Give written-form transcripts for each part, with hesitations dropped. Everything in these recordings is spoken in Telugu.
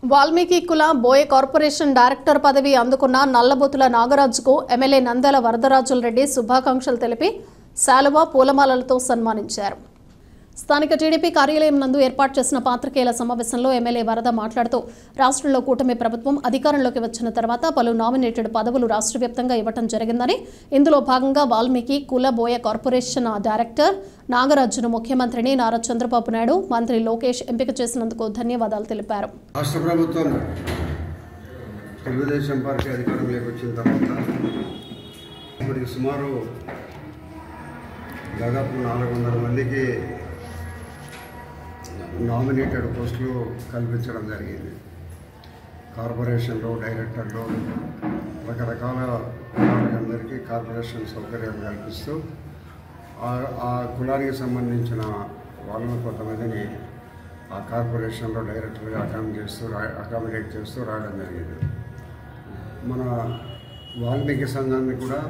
వాల్మీకి కుల బోయ కార్పొరేషన్ డైరెక్టర్ పదవి అందుకున్న నల్లబోతుల నాగరాజుకు ఎమ్మెల్యే నందెల వరదరాజుల రెడ్డి శుభాకాంక్షలు తెలిపి శాలువా పూలమాలలతో సన్మానించారు. స్థానిక టీడీపీ కార్యాలయం నందు ఏర్పాటు చేసిన పాత్రికేయుల సమావేశంలో ఎమ్మెల్యే వరద మాట్లాడుతూ రాష్ట్రంలో కూటమి ప్రభుత్వం అధికారంలోకి వచ్చిన తర్వాత పలు నామినేటెడ్ పదవులు రాష్ట్ర వ్యాప్తంగా ఇవ్వడం జరిగిందని, ఇందులో భాగంగా వాల్మీకి కుల బోయ కార్పొరేషన్ డైరెక్టర్ నాగరాజును ముఖ్యమంత్రిని నారా చంద్రబాబు నాయుడు, మంత్రి లోకేష్ ఎంపిక చేసినందుకు ధన్యవాదాలు తెలిపారు. రాష్ట్ర ప్రభుత్వం తెలుగుదేశం పార్టీ అధికారంలోకి వచ్చిన తర్వాత ఇప్పటికి సుమారు దాదాపు 400 మందికి నామినేటెడ్ పోస్టులు కల్పించడం జరిగింది. కార్పొరేషన్లో డైరెక్టర్లు రకరకాల కులాలందరికీ కార్పొరేషన్ సౌకర్యం కల్పిస్తూ ఆ కులానికి సంబంధించిన వాళ్ళను కొంతమందిని ఆ కార్పొరేషన్లో డైరెక్టర్గా అకామిడేట్ చేస్తూ రావడం జరిగింది. మన వాల్మీకి సంఘాన్ని కూడా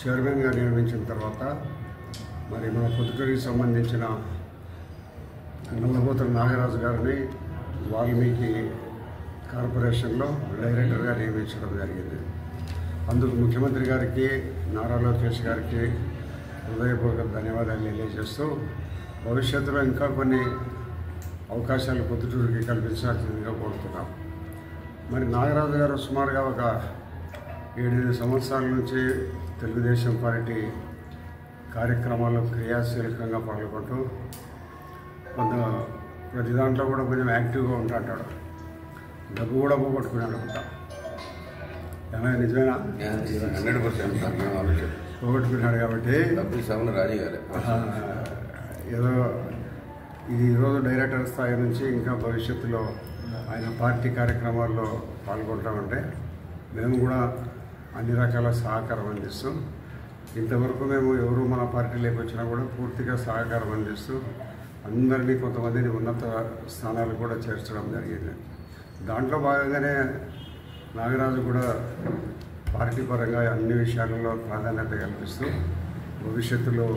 చైర్మన్గా నియమించిన తర్వాత మరి మన పొద్దుటూరికి సంబంధించిన నల్లబోతుల నాగరాజు గారిని వాల్మీకి కార్పొరేషన్లో డైరెక్టర్గా నియమించడం జరిగింది. అందుకు ముఖ్యమంత్రి గారికి, నారా లోకేష్ గారికి హృదయపూర్వక ధన్యవాదాలు తెలియజేస్తూ భవిష్యత్తులో ఇంకా కొన్ని అవకాశాలు పొద్దుటూరికి కల్పించాల్సిందిగా కోరుతున్నాం. మరి నాగరాజు గారు సుమారుగా ఒక 7 సంవత్సరాల నుంచి తెలుగుదేశం పార్టీ కార్యక్రమాల్లో క్రియాశీలకంగా పాల్గొంటూ ప్రతి దాంట్లో కూడా కొంచెం యాక్టివ్గా ఉంటాడు. డబ్బు కూడా పోగొట్టుకున్నాడు అంతా. ఏమైనా నిజమేనా? 100% పోగొట్టుకున్నాడు. కాబట్టి ఏదో ఈరోజు డైరెక్టర్ స్థాయి నుంచి ఇంకా భవిష్యత్తులో ఆయన పార్టీ కార్యక్రమాల్లో పాల్గొంటామంటే మేము కూడా అన్ని రకాల సహకారం అందిస్తూ, ఇంతవరకు మేము ఎవరు మన పార్టీలోకి వచ్చినా కూడా పూర్తిగా సహకారం అందిస్తూ అందరినీ కొంతమందిని ఉన్నత స్థానాలు కూడా చేర్చడం జరిగింది. దాంట్లో భాగంగానే నాగరాజు కూడా పార్టీ పరంగా అన్ని విషయాలలో ప్రాధాన్యత కల్పిస్తూ భవిష్యత్తులో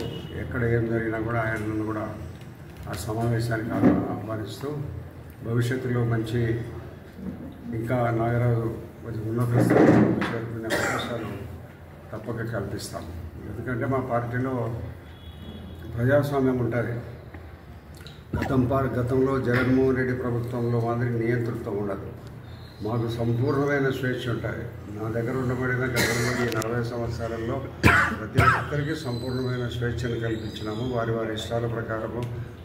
ఎక్కడ ఏం జరిగినా కూడా ఆయనను కూడా ఆ సమావేశానికి ఆహ్వానిస్తూ భవిష్యత్తులో మంచి ఇంకా నాగరాజు కొంచెం ఉన్నత స్థాయిలో చేరుకునే అవకాశాలు తప్పక కల్పిస్తాం. ఎందుకంటే మా పార్టీలో ప్రజాస్వామ్యం ఉంటుంది. గతంలో జగన్మోహన్ రెడ్డి ప్రభుత్వంలో మాదిరి నియంతృత్వం ఉండదు. మాకు సంపూర్ణమైన స్వేచ్ఛ ఉంటుంది. నా దగ్గర ఉండబడిన గతంలో ఈ 40 సంవత్సరాలలో ప్రతి ఒక్కరికి సంపూర్ణమైన స్వేచ్ఛను కల్పించినాము. వారి ఇష్టాల ప్రకారము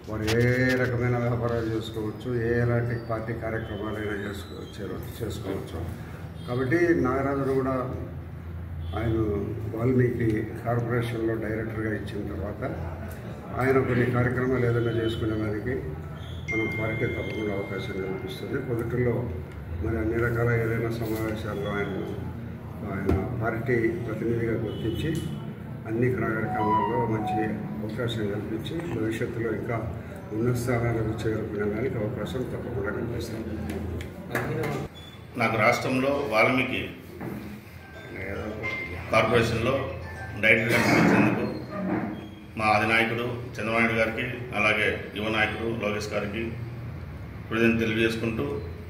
వారు ఏ రకమైన వ్యాపారాలు చేసుకోవచ్చు, ఎలాంటి పార్టీ కార్యక్రమాలైనా చేసుకోవచ్చు. కాబట్టి నాగరాజును కూడా ఆయన వాల్మీకి కార్పొరేషన్లో డైరెక్టర్గా ఇచ్చిన తర్వాత ఆయన కొన్ని కార్యక్రమాలు ఏదైనా చేసుకునే వారికి మన పార్టీ తప్పకుండా అవకాశం కల్పిస్తుంది. పొద్దుటూరులో మరి అన్ని రకాల ఏదైనా సమావేశాల్లో ఆయన పార్టీ ప్రతినిధిగా గుర్తించి అన్ని కార్యక్రమాల్లో మంచి అవకాశం కల్పించి భవిష్యత్తులో ఇంకా ఉన్నత స్థానాలకు చేరుకునే దానికి అవకాశం తప్పకుండా కల్పిస్తాం. నాకు రాష్ట్రంలో వాల్మీకి కార్పొరేషన్లో డైరెక్టర్గా నియమించేందుకు మా అధినాయకుడు చంద్రబాబు నాయుడు గారికి, అలాగే యువ నాయకుడు లోకేష్ గారికి కృతజ్ఞతలు తెలియజేసుకుంటూ,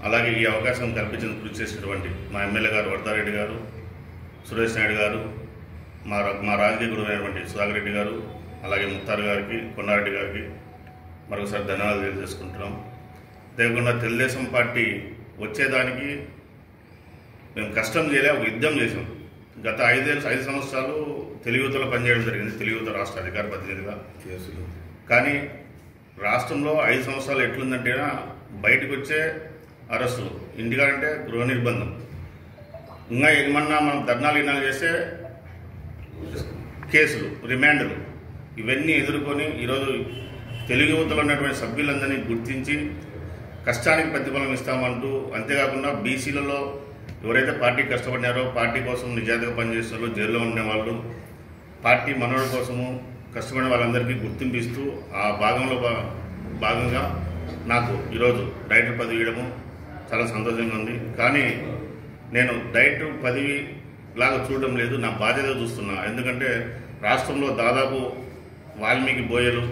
అలాగే ఈ అవకాశం కల్పించేందుకు కృషి చేసినటువంటి మా ఎమ్మెల్యే గారు వరదారెడ్డి గారు, సురేష్ నాయుడు గారు, మా రాజకీయ గురువు అయినటువంటి సుధాకర్ రెడ్డి గారు, అలాగే ముత్తారు గారికి, కొండారెడ్డి గారికి మరొకసారి ధన్యవాదాలు తెలియజేసుకుంటున్నాం. అంతేకాకుండా తెలుగుదేశం పార్టీ వచ్చేదానికి మేము కష్టం చేయలే, ఒక యుద్ధం చేసాం. గత 5 సంవత్సరాలు తెలుగుతో పనిచేయడం జరిగింది, తెలుగుతో రాష్ట్ర అధికార ప్రతినిధిగా కేసులు. కానీ రాష్ట్రంలో 5 సంవత్సరాలు ఎట్లుందంటే బయటకు వచ్చే అరెస్టులు, ఇంటికాడంటే గృహ నిర్బంధం, ఇంకా ఏమన్నా మనం ధర్నాలు చేస్తే కేసులు, రిమాండ్లు, ఇవన్నీ ఎదుర్కొని ఈరోజు తెలుగు యువతలో ఉన్నటువంటి సభ్యులందరినీ గుర్తించి కష్టానికి ప్రతిఫలం ఇస్తామంటూ, అంతేకాకుండా బీసీలలో ఎవరైతే పార్టీ కష్టపడినారో, పార్టీ కోసం నిజాయితీగా పనిచేస్తున్నారో, జైల్లో ఉండేవాళ్ళు, పార్టీ మనోళ్ళ కోసము కష్టపడిన వాళ్ళందరికీ గుర్తింపు ఇస్తూ ఆ భాగంగా నాకు ఈరోజు డైరెక్టర్ పదవి ఇవ్వడము చాలా సంతోషంగా ఉంది. కానీ నేను డైరెక్టర్ పదవి లాగా చూడడం లేదు, నా బాధ్యత చూస్తున్నా. ఎందుకంటే రాష్ట్రంలో దాదాపు వాల్మీకి బోయలు,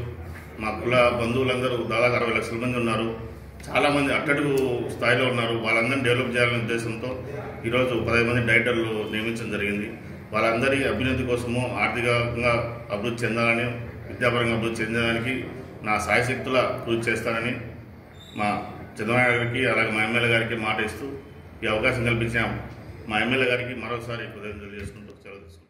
మా కుల బంధువులందరూ దాదాపు 60 లక్షల మంది ఉన్నారు. చాలామంది అట్టడుగు స్థాయిలో ఉన్నారు. వాళ్ళందరినీ డెవలప్ చేయాలనే ఉద్దేశంతో ఈరోజు 15 మంది డైరెక్టర్లు నియమించడం జరిగింది. వాళ్ళందరి అభ్యున్నతి కోసము, ఆర్థికంగా అభివృద్ధి చెందాలని, విద్యాపరంగా అభివృద్ధి చెందడానికి నా సాయశక్తుల కృషి చేస్తానని మా చంద్రబాబు గారికి అలాగే మా ఎమ్మెల్యే గారికి మాట ఇస్తూ ఈ అవకాశం కల్పించాం. మా ఎమ్మెల్యే గారికి మరోసారి కృతజ్ఞతలు చేసుకుంటూ సెలవు తీసుకుంటాం.